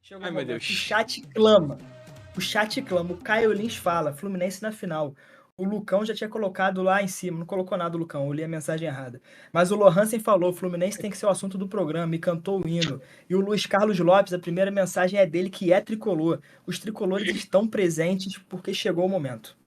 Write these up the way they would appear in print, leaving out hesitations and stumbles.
Chegou Ai, o meu momento. Deus. O chat clama. O chat clama. O Caio Lins fala. Fluminense na final. O Lucão já tinha colocado lá em cima. Não colocou nada, o Lucão. Eu li a mensagem errada. Mas o Lohansen falou: Fluminense tem que ser o assunto do programa. E cantou o hino. E o Luiz Carlos Lopes, a primeira mensagem é dele, que é tricolor. Os tricolores estão presentes porque chegou o momento.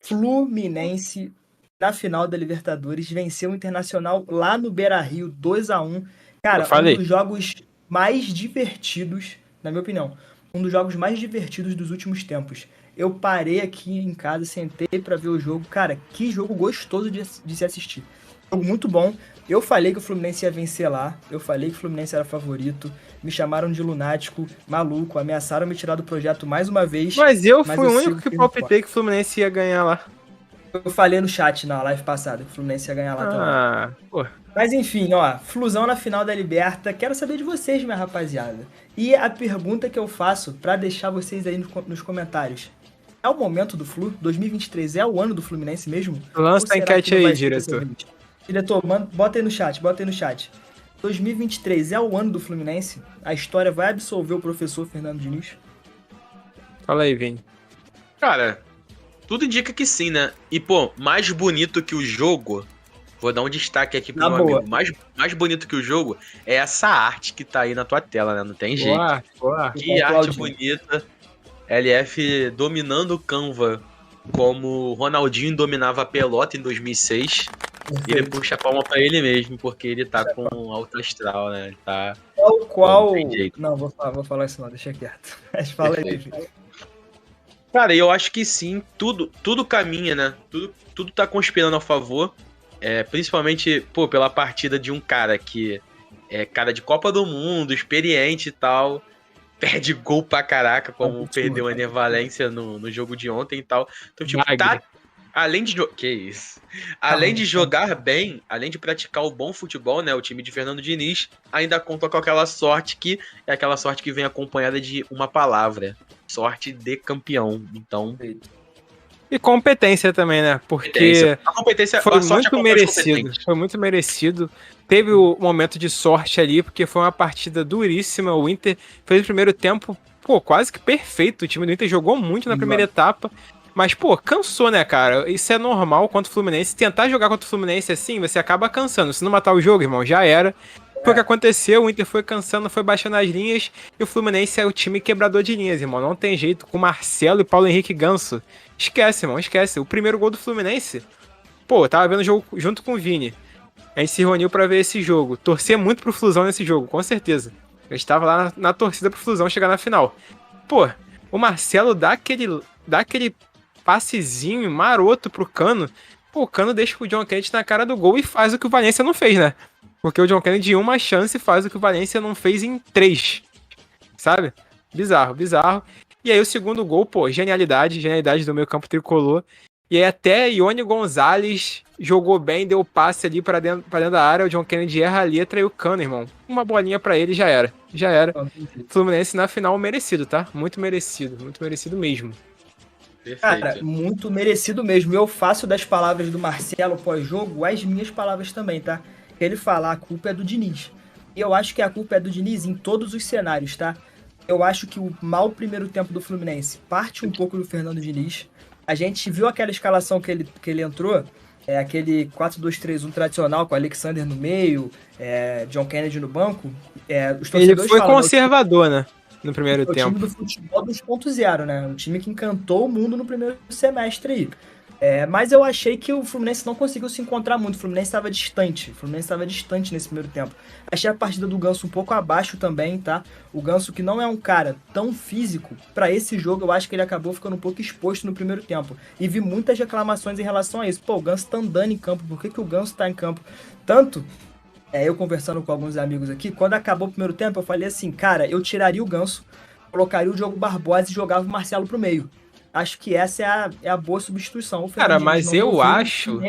Fluminense, na final da Libertadores, venceu o Internacional lá no Beira-Rio, 2-1. Eu Cara, um falei. dos jogos mais divertidos, na minha opinião, um dos jogos mais divertidos dos últimos tempos. Eu parei aqui em casa, sentei pra ver o jogo. Cara, que jogo gostoso de se assistir. Jogo muito bom. Eu falei que o Fluminense ia vencer lá. Eu falei que o Fluminense era favorito. Me chamaram de lunático, maluco. Ameaçaram me tirar do projeto mais uma vez. Mas eu Mas fui eu o único sigo que firme e forte. palpitei que o Fluminense ia ganhar lá. Eu falei no chat na live passada que o Fluminense ia ganhar lá também. Ah, pô. Mas enfim, ó, Flusão na final da Liberta. Quero saber de vocês, minha rapaziada. E a pergunta que eu faço pra deixar vocês aí nos comentários. É o momento do Flu? 2023 é o ano do Fluminense mesmo? Ou Lança a será que enquete não aí, vai ser dessa diretor. vez? Diretor, bota aí no chat, bota aí no chat. 2023 é o ano do Fluminense? A história vai absolver o professor Fernando Diniz? Fala aí, Vini. Cara, tudo indica que sim, né? E, pô, mais bonito que o jogo, vou dar um destaque aqui pro Na meu boa. amigo. Mais bonito que o jogo é essa arte que tá aí na tua tela, né? Não tem jeito. Boa, boa. Que arte Claudinho. bonita. LF dominando o Canva como o Ronaldinho dominava a pelota em 2006. E ele puxa a palma pra ele mesmo, porque ele tá com alto astral, né? Ele tá... Qual... Não tem jeito. Não, vou falar isso não, deixa quieto. Mas fala aí, Perfeito. Felipe. Cara, eu acho que sim, tudo caminha, né? Tudo tá conspirando a favor. Principalmente, pô, pela partida de um cara que é cara de Copa do Mundo, experiente e tal. Perde gol pra caraca, como Absurdo, perdeu a Ener absurdo. Valencia no jogo de ontem e tal. Então, tipo, Bagre. além de... Que isso? Além de jogar bem, além de praticar o bom futebol, né? O time de Fernando Diniz ainda conta com aquela sorte que é aquela sorte que vem acompanhada de uma palavra. Sorte de campeão. Então, E competência também, né? Porque a competência, foi a sorte muito acompanha os merecido. competentes. Foi muito merecido. Teve o momento de sorte ali, porque foi uma partida duríssima. O Inter fez o primeiro tempo, pô, quase que perfeito. O time do Inter jogou muito na primeira etapa. Mas, pô, cansou, né, cara? Isso é normal contra o Fluminense. Tentar jogar contra o Fluminense assim, você acaba cansando. Se não matar o jogo, irmão, já era. Foi o que aconteceu, o Inter foi cansando, foi baixando as linhas, e o Fluminense é o time quebrador de linhas, irmão. Não tem jeito, com Marcelo e Paulo Henrique Ganso. Esquece, irmão, esquece. O primeiro gol do Fluminense, pô, eu tava vendo o jogo junto com o Vini. A gente se reuniu pra ver esse jogo. Torcer muito pro Flusão nesse jogo, com certeza. Eu estava lá na torcida pro Flusão chegar na final. Pô, o Marcelo dá aquele passezinho maroto pro Cano. Pô, o Cano deixa o John Kennedy na cara do gol e faz o que o Valencia não fez, né? Porque o John Kennedy em uma chance faz o que o Valencia não fez em 3. Sabe? Bizarro, bizarro. E aí o segundo gol, pô, genialidade do meio campo tricolor. E aí até Ione Gonzalez jogou bem, deu passe ali pra dentro da área, o John Kennedy erra a letra e o Cano, irmão. Uma bolinha pra ele já era. Já era. Fluminense na final merecido, tá? Muito merecido mesmo. Cara, Perfeito. muito merecido mesmo. Eu faço das palavras do Marcelo pós-jogo as minhas palavras também, tá? Ele fala, a culpa é do Diniz. E eu acho que a culpa é do Diniz em todos os cenários, tá? Eu acho que o mau primeiro tempo do Fluminense parte um pouco do Fernando Diniz. A gente viu aquela escalação que ele entrou, aquele 4-2-3-1 tradicional com o Alexander no meio, John Kennedy no banco. Os Ele torcedores foi falam, conservador, né? No primeiro o tempo. time do futebol 2.0, né? Um time que encantou o mundo no primeiro semestre aí. Mas eu achei que o Fluminense não conseguiu se encontrar muito. O Fluminense estava distante. O Fluminense estava distante nesse primeiro tempo. Achei a partida do Ganso um pouco abaixo também, tá? O Ganso, que não é um cara tão físico, para esse jogo eu acho que ele acabou ficando um pouco exposto no primeiro tempo. E vi muitas reclamações em relação a isso. Pô, o Ganso tá andando em campo. Por que o Ganso tá em campo? Tanto... eu conversando com alguns amigos aqui, quando acabou o primeiro tempo, eu falei assim, cara, eu tiraria o Ganso, colocaria o Diogo Barbosa e jogava o Marcelo pro meio. Acho que essa é a boa substituição. O Cara, Fernando Diniz mas não eu ouviu, acho...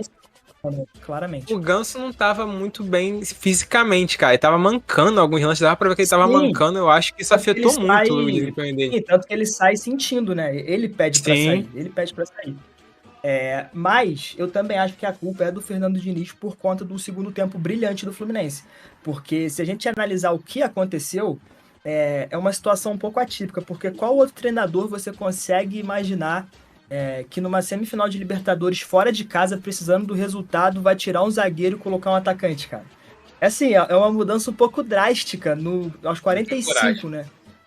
claramente. O Ganso não tava muito bem fisicamente, cara. Ele tava mancando alguns lances, dava pra ver que ele tava mancando. Eu acho que isso Tanto que afetou ele muito o desempenho dele. Sim, tanto que ele sai sentindo, né? Ele pede pra Sim. sair. Ele pede pra sair. Mas eu também acho que a culpa é do Fernando Diniz por conta do segundo tempo brilhante do Fluminense. Porque se a gente analisar o que aconteceu, é uma situação um pouco atípica, porque qual outro treinador você consegue imaginar que numa semifinal de Libertadores fora de casa, precisando do resultado, vai tirar um zagueiro e colocar um atacante, cara? É assim, é uma mudança um pouco drástica aos 45, né?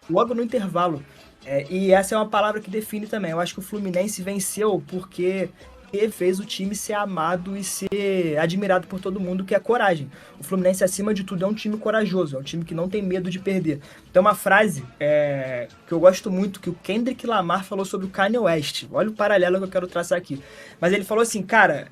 Logo no intervalo. E essa é uma palavra que define também. Eu acho que o Fluminense venceu porque fez o time ser amado e ser admirado por todo mundo, que é coragem. O Fluminense, acima de tudo, é um time corajoso, é um time que não tem medo de perder. Tem uma frase que eu gosto muito, que o Kendrick Lamar falou sobre o Kanye West. Olha o paralelo que eu quero traçar aqui. Mas ele falou assim, cara,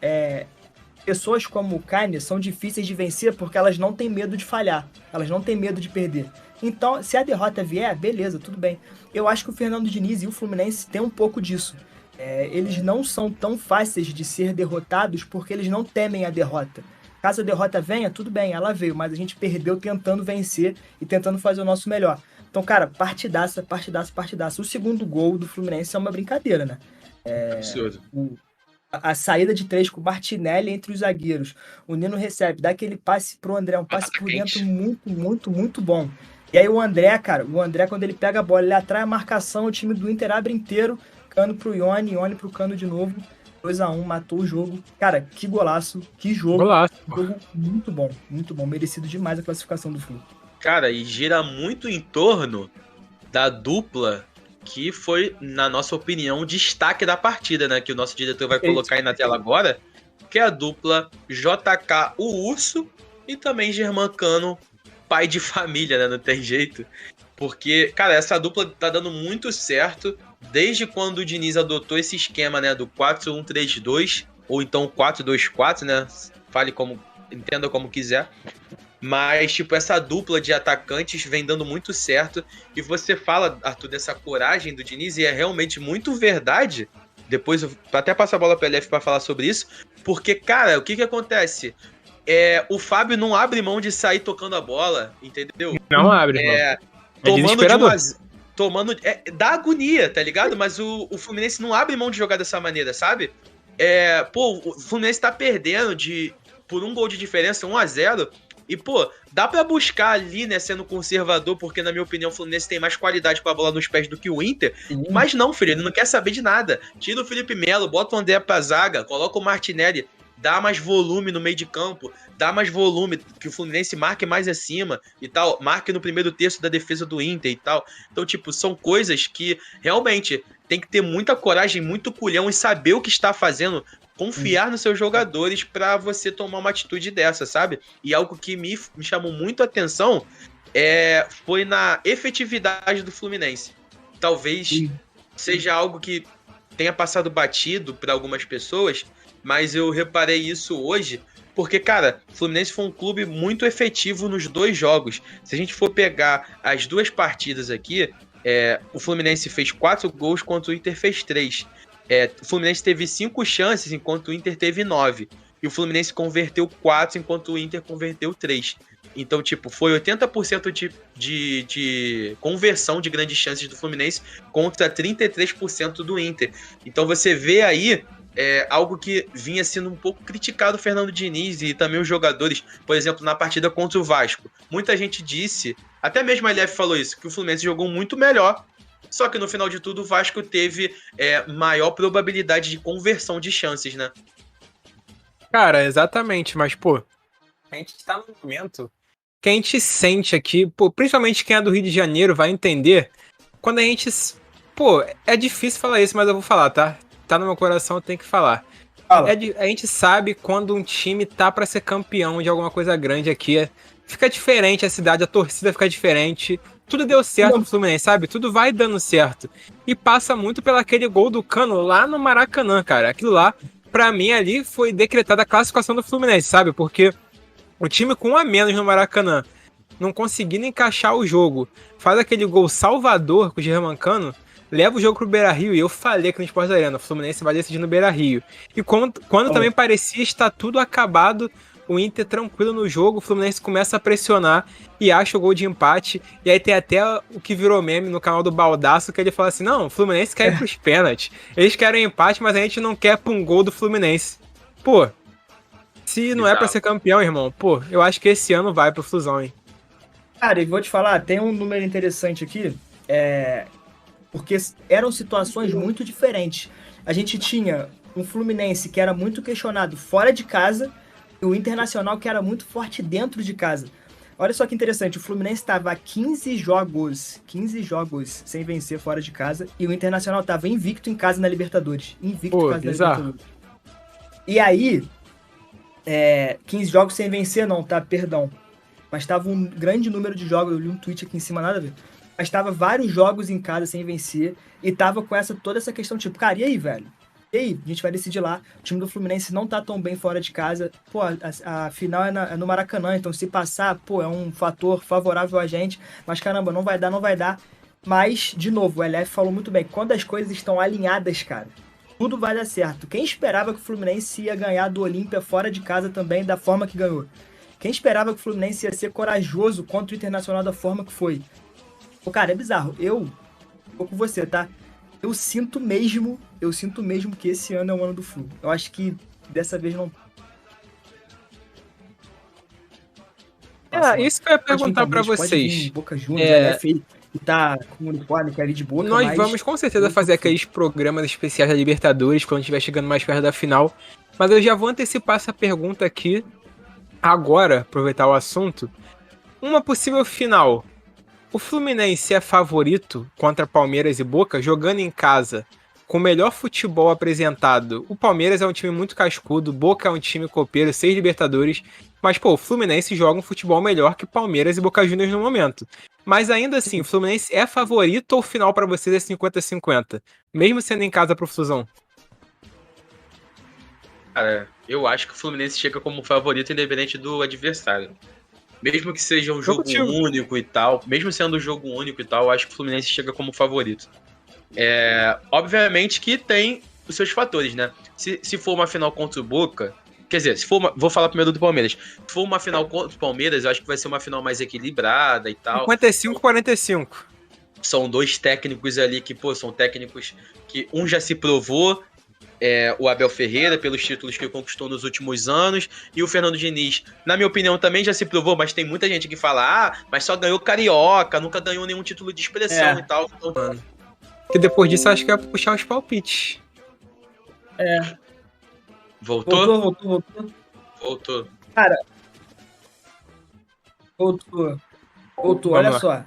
pessoas como o Kanye são difíceis de vencer porque elas não têm medo de falhar, elas não têm medo de perder. Então, se a derrota vier, beleza, tudo bem. Eu acho que o Fernando Diniz e o Fluminense têm um pouco disso. Eles não são tão fáceis de ser derrotados porque eles não temem a derrota. Caso a derrota venha, tudo bem, ela veio, mas a gente perdeu tentando vencer e tentando fazer o nosso melhor. Então, cara, partidaça, partidaça, partidaça. O segundo gol do Fluminense é uma brincadeira, né? Absurdo. A saída de 3 com o Martinelli entre os zagueiros. O Nino recebe, dá aquele passe pro André, um passe por dentro muito, muito, muito bom. E aí o André, cara, quando ele pega a bola, ele atrai a marcação, o time do Inter abre inteiro, Cano pro Ione pro Cano de novo, 2-1, matou o jogo. Cara, que golaço, que jogo. Golaço. Jogo muito bom, merecido demais a classificação do Flu. Cara, e gira muito em torno da dupla que foi, na nossa opinião, o destaque da partida, né? Que o nosso diretor vai colocar aí na tela agora, que é a dupla JK, o Urso, e também Germancano, pai de família, né? Não tem jeito. Porque, cara, essa dupla tá dando muito certo desde quando o Diniz adotou esse esquema, né? Do 4-1-3-2, ou então 4-2-4, né? Entenda como quiser. Mas, tipo, essa dupla de atacantes vem dando muito certo. E você fala, Arthur, dessa coragem do Diniz, e é realmente muito verdade. Depois eu até passo a bola para o LF para falar sobre isso. Porque, cara, o que acontece? O Fábio não abre mão de sair tocando a bola, entendeu? Não abre, tomando dá agonia, tá ligado? Mas o Fluminense não abre mão de jogar dessa maneira, sabe? O Fluminense tá perdendo por um gol de diferença, 1-0. E, dá pra buscar ali, né, sendo conservador, porque, na minha opinião, o Fluminense tem mais qualidade com a bola nos pés do que o Inter. Mas não, filho, ele não quer saber de nada. Tira o Felipe Melo, bota o André pra zaga, coloca o Martinelli, dá mais volume no meio de campo, dá mais volume, que o Fluminense marque mais acima e tal, marque no primeiro terço da defesa do Inter e tal. Então, tipo, são coisas que, realmente, tem que ter muita coragem, muito culhão e saber o que está fazendo, confiar nos seus jogadores pra você tomar uma atitude dessa, sabe? E algo que me chamou muito a atenção foi na efetividade do Fluminense. Talvez seja algo que tenha passado batido para algumas pessoas, mas eu reparei isso hoje, porque, cara, o Fluminense foi um clube muito efetivo nos 2 jogos. Se a gente for pegar as 2 partidas aqui, o Fluminense fez 4 gols, enquanto o Inter fez 3. O Fluminense teve 5 chances, enquanto o Inter teve 9. E o Fluminense converteu 4, enquanto o Inter converteu 3. Então, tipo, foi 80% de conversão de grandes chances do Fluminense contra 33% do Inter. Então você vê aí algo que vinha sendo um pouco criticado o Fernando Diniz e também os jogadores, por exemplo, na partida contra o Vasco. Muita gente disse, até mesmo a LF falou isso, que o Fluminense jogou muito melhor. Só que no final de tudo o Vasco teve maior probabilidade de conversão de chances, né? Cara, exatamente, mas, a gente tá num momento que a gente sente aqui, principalmente quem é do Rio de Janeiro vai entender, quando a gente, é difícil falar isso, mas eu vou falar, tá? Tá no meu coração, eu tenho que falar. A gente sabe quando um time tá pra ser campeão de alguma coisa grande aqui, fica diferente a cidade, a torcida fica diferente. Tudo deu certo no Fluminense, sabe? Tudo vai dando certo. E passa muito pelo aquele gol do Cano lá no Maracanã, cara. Aquilo lá, pra mim, ali foi decretada a classificação do Fluminense, sabe? Porque o time com 1 a menos no Maracanã, não conseguindo encaixar o jogo, faz aquele gol salvador com o Germancano, leva o jogo pro Beira-Rio. E eu falei aqui no Sport Arena, o Fluminense vai decidir no Beira-Rio. E quando também parecia estar tudo acabado, o Inter tranquilo no jogo, o Fluminense começa a pressionar e acha o gol de empate. E aí tem até o que virou meme no canal do Baldaço, que ele fala assim, não, o Fluminense quer ir pros pênaltis. Eles querem empate, mas a gente não quer pra um gol do Fluminense. Se não é pra ser campeão, irmão, eu acho que esse ano vai pro Flusão, hein? Cara, e vou te falar, tem um número interessante aqui, porque eram situações muito diferentes. A gente tinha um Fluminense que era muito questionado fora de casa e o Internacional que era muito forte dentro de casa. Olha só que interessante, o Fluminense estava a 15 jogos sem vencer fora de casa e o Internacional estava invicto em casa na Libertadores. Invicto em Pô, casa na bizarro. Libertadores. E aí, 15 jogos sem vencer não, tá? Perdão. Mas estava um grande número de jogos, eu li um tweet aqui em cima, nada a ver. Mas estava vários jogos em casa sem vencer e tava com toda essa questão, tipo, cara, e aí, velho? E aí? A gente vai decidir lá. O time do Fluminense não tá tão bem fora de casa. Pô, a final é no Maracanã, então se passar, pô, é um fator favorável a gente. Mas caramba, não vai dar, não vai dar. Mas, de novo, o LF falou muito bem, quando as coisas estão alinhadas, cara, tudo vai dar certo. Quem esperava que o Fluminense ia ganhar do Olímpia fora de casa também, da forma que ganhou? Quem esperava que o Fluminense ia ser corajoso contra o Internacional da forma que foi? Pô, cara, é bizarro. Eu tô com você, tá? Eu sinto mesmo que esse ano é o ano do Flu. Eu acho que dessa vez não. Isso que eu ia Pode vir perguntar pra Palmeiras, pode vir vocês. Boca Juniors, É, LF que tá com o uniforme, que é ali de boca, Nós mas vamos com certeza eu fazer tô Flu. aqueles programas especiais da Libertadores quando estiver chegando mais perto da final. Mas eu já vou antecipar essa pergunta aqui agora, aproveitar o assunto. Uma possível final. O Fluminense é favorito contra Palmeiras e Boca, jogando em casa, com o melhor futebol apresentado. O Palmeiras é um time muito cascudo, Boca é um time copeiro, 6 Libertadores. Mas, pô, o Fluminense joga um futebol melhor que Palmeiras e Boca Juniors no momento. Mas ainda assim, o Fluminense é favorito ou o final pra vocês é 50-50? Mesmo sendo em casa pro Flusão? Cara, eu acho que o Fluminense chega como favorito independente do adversário. Mesmo que seja um jogo único e tal, mesmo sendo um jogo único e tal, eu acho que o Fluminense chega como favorito. Obviamente que tem os seus fatores, né? Se for uma final contra o Boca, quer dizer, vou falar primeiro do Palmeiras. Se for uma final contra o Palmeiras, eu acho que vai ser uma final mais equilibrada e tal. 55-45. São dois técnicos ali que, pô, são técnicos que um já se provou, o Abel Ferreira, pelos títulos que conquistou nos últimos anos, e o Fernando Diniz, na minha opinião, também já se provou, mas tem muita gente que fala, mas só ganhou Carioca, nunca ganhou nenhum título de expressão e tal. Então, Que depois disso eu acho que vai puxar os palpites. Voltou? Voltou. Cara, voltou. Olha lá. só.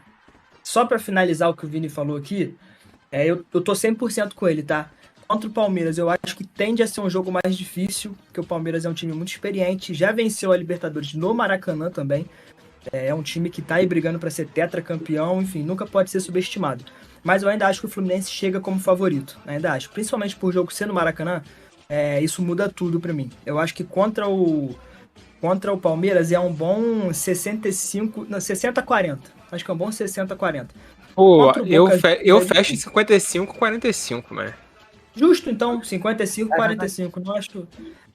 Só pra finalizar o que o Vini falou aqui, eu tô 100% com ele, tá? Contra o Palmeiras, eu acho que tende a ser um jogo mais difícil, porque o Palmeiras é um time muito experiente, já venceu a Libertadores no Maracanã também. É um time que tá aí brigando pra ser tetracampeão, enfim, nunca pode ser subestimado. Mas eu ainda acho que o Fluminense chega como favorito, ainda acho. Principalmente por jogo ser no Maracanã, isso muda tudo pra mim. Eu acho que contra o Palmeiras é um bom 60-40. Acho que é um bom 60-40. Pô, eu fecho em 55-45, mano. Justo, então, 55-45. Não acho.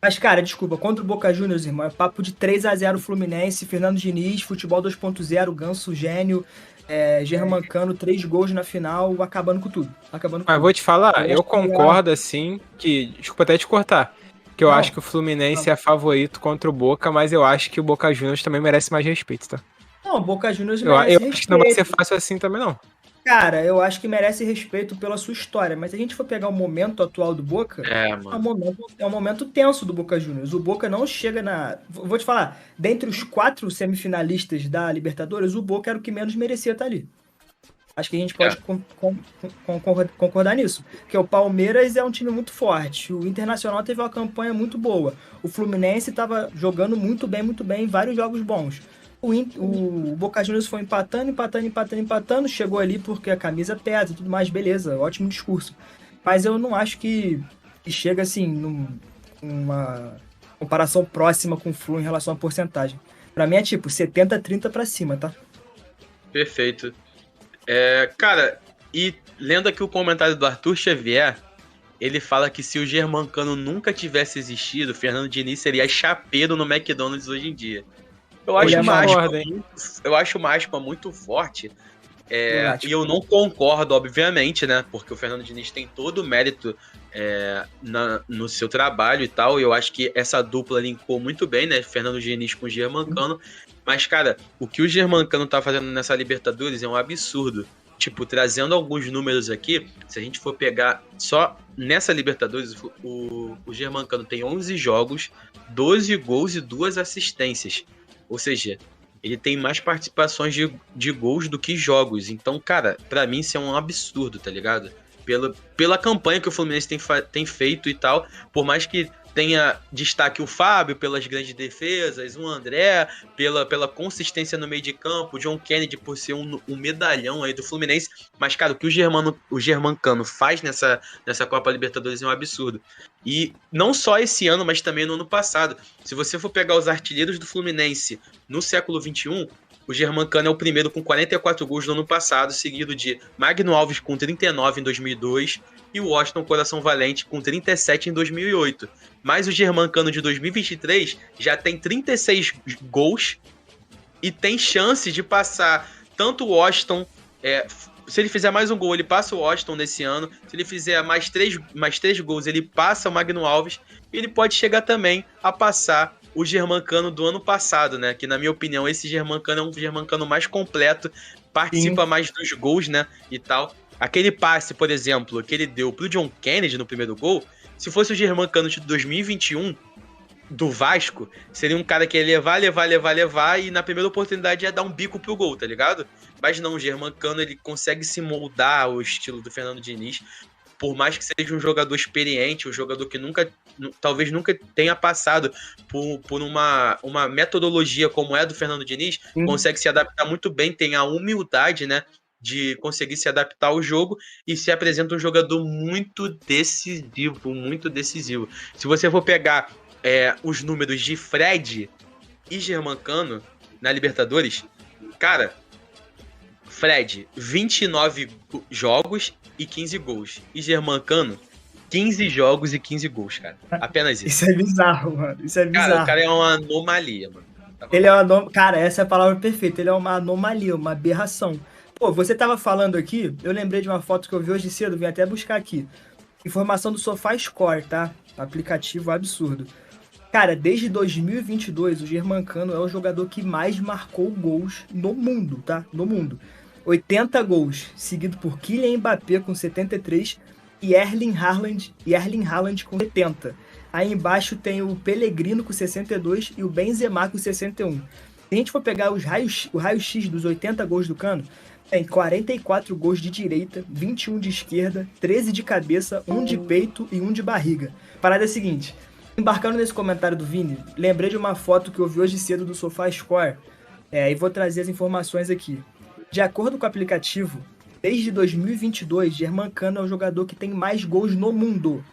Mas, cara, desculpa, contra o Boca Juniors, irmão, é papo de 3-0 Fluminense, Fernando Diniz, futebol 2.0, Ganso gênio, Germancano, 3 gols na final, acabando com tudo. Mas vou te falar, eu concordo, assim, que... Desculpa até te cortar. Que eu acho que o Fluminense é favorito contra o Boca, mas eu acho que o Boca Juniors também merece mais respeito, tá? Não, o Boca Juniors merece respeito. Eu acho que não vai ser fácil assim também, não. Cara, eu acho que merece respeito pela sua história, mas se a gente for pegar o momento atual do Boca, é um momento tenso do Boca Juniors. O Boca não chega na... Vou te falar, dentre os 4 semifinalistas da Libertadores, o Boca era o que menos merecia estar ali. Acho que a gente pode concordar nisso. Porque o Palmeiras é um time muito forte. O Internacional teve uma campanha muito boa. O Fluminense estava jogando muito bem, em vários jogos bons. O Boca Juniors foi empatando, chegou ali porque a camisa pesa e tudo mais, beleza, ótimo discurso. Mas eu não acho que chega assim, numa comparação próxima com o Flu em relação à porcentagem. Pra mim é tipo 70-30 pra cima, tá? Perfeito. Cara, e lendo aqui o comentário do Arthur Xavier, ele fala que se o Germancano nunca tivesse existido, o Fernando Diniz seria chapeiro no McDonald's hoje em dia. Eu acho uma aspa muito forte. E eu não concordo, obviamente, né? Porque o Fernando Diniz tem todo o mérito no seu trabalho e tal. E eu acho que essa dupla linkou muito bem, né? Fernando Diniz com o Germancano. Mas, cara, o que o Germancano tá fazendo nessa Libertadores é um absurdo. Tipo, trazendo alguns números aqui, se a gente for pegar só nessa Libertadores, o Germancano tem 11 jogos, 12 gols e 2 assistências. Ou seja, ele tem mais participações de gols do que jogos. Então, cara, pra mim isso é um absurdo, tá ligado? Pela campanha que o Fluminense tem feito e tal, por mais que tenha destaque o Fábio pelas grandes defesas, o André pela consistência no meio de campo, o John Kennedy por ser um medalhão aí do Fluminense, mas cara, o que o Germancano faz nessa Copa Libertadores é um absurdo. E não só esse ano, mas também no ano passado. Se você for pegar os artilheiros do Fluminense no século XXI, o Germancano é o primeiro com 44 gols no ano passado, seguido de Magno Alves com 39 em 2002 e o Washington Coração Valente com 37 em 2008. Mas o Germancano de 2023 já tem 36 gols e tem chance de passar tanto o Washington... se ele fizer mais um gol, ele passa o Washington nesse ano. Se ele fizer mais três gols, ele passa o Magno Alves. E ele pode chegar também a passar o Germancano do ano passado, né? Que, na minha opinião, esse Germancano é um Germancano mais completo, participa mais dos gols, né? E tal. Aquele passe, por exemplo, que ele deu pro John Kennedy no primeiro gol, se fosse o Germancano de 2021, do Vasco, seria um cara que ia levar, e na primeira oportunidade ia dar um bico pro gol, tá ligado? Mas não, o Germancano, ele consegue se moldar ao estilo do Fernando Diniz, por mais que seja um jogador experiente, um jogador que talvez nunca tenha passado por uma metodologia como é a do Fernando Diniz, consegue se adaptar muito bem, tem a humildade, né, de conseguir se adaptar ao jogo e se apresenta um jogador muito decisivo. Se você for pegar os números de Fred e Germancano na Libertadores, cara, Fred, 29 jogos e 15 gols. E Germancano, 15 jogos e 15 gols, cara. Apenas isso. Isso é bizarro, mano. Isso é bizarro. Cara, o cara é uma anomalia, mano. Ele é uma Cara, essa é a palavra perfeita. Ele é uma anomalia, uma aberração. Pô, você tava falando aqui, eu lembrei de uma foto que eu vi hoje cedo, vim até buscar aqui. Informação do SofaScore, tá? Aplicativo absurdo. Cara, desde 2022, o Germancano é o jogador que mais marcou gols no mundo, tá? No mundo. 80 gols, seguido por Kylian Mbappé com 73 e Erling Haaland com 70. Aí embaixo tem o Pellegrino com 62 e o Benzema com 61. Se a gente for pegar o raio-x dos 80 gols do Cano, tem 44 gols de direita, 21 de esquerda, 13 de cabeça, 1 de peito e 1 de barriga. Parada é a seguinte, embarcando nesse comentário do Vini, lembrei de uma foto que eu vi hoje cedo do SofaScore, e vou trazer as informações aqui. De acordo com o aplicativo, desde 2022, Germancano é o jogador que tem mais gols no mundo.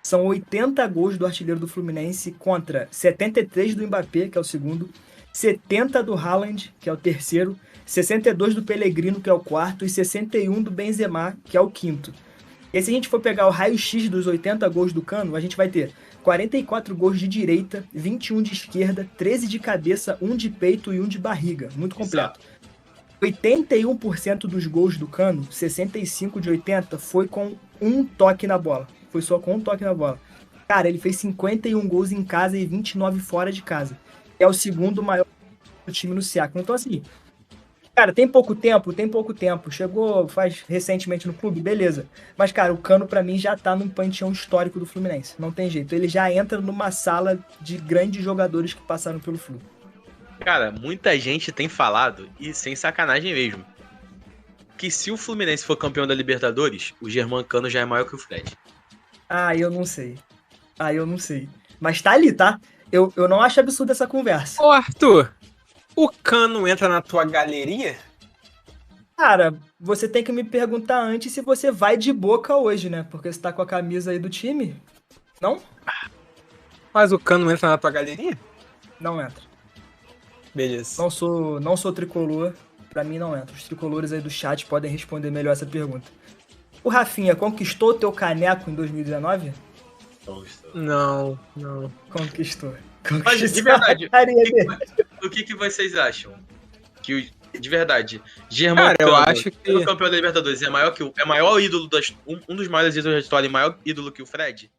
São 80 gols do artilheiro do Fluminense contra 73 do Mbappé, que é o segundo, 70 do Haaland, que é o terceiro, 62 do Pellegrino, que é o quarto, e 61 do Benzema, que é o quinto. E se a gente for pegar o raio-x dos 80 gols do Cano, a gente vai ter 44 gols de direita, 21 de esquerda, 13 de cabeça, 1 de peito e 1 de barriga. Muito completo. 81% dos gols do Cano, 65 de 80, foi com um toque na bola. Foi só com um toque na bola. Cara, ele fez 51 gols em casa e 29 fora de casa. É o segundo maior do time no século. Então, assim, cara, tem pouco tempo. Chegou faz recentemente no clube, beleza. Mas, cara, o Cano, pra mim, já tá num panteão histórico do Fluminense. Não tem jeito. Ele já entra numa sala de grandes jogadores que passaram pelo Flu. Cara, muita gente tem falado, e sem sacanagem mesmo, que se o Fluminense for campeão da Libertadores, o Germancano já é maior que o Fred. Eu não sei. Mas tá ali, tá? Eu não acho absurdo essa conversa. Ô, Arthur, o Cano entra na tua galeria? Cara, você tem que me perguntar antes se você vai de Boca hoje, né? Porque você tá com a camisa aí do time. Não? Mas o Cano entra na tua galeria? Não entra. Beleza. Não sou tricolor. Pra mim não entra. Os tricolores aí do chat podem responder melhor essa pergunta. O Rafinha conquistou teu caneco em 2019? Não. Conquistou. Mas, de verdade, o que vocês acham? De verdade, Germancano, eu acho que o campeão da Libertadores é maior ídolo um dos maiores ídolos da história e maior ídolo que o Fred?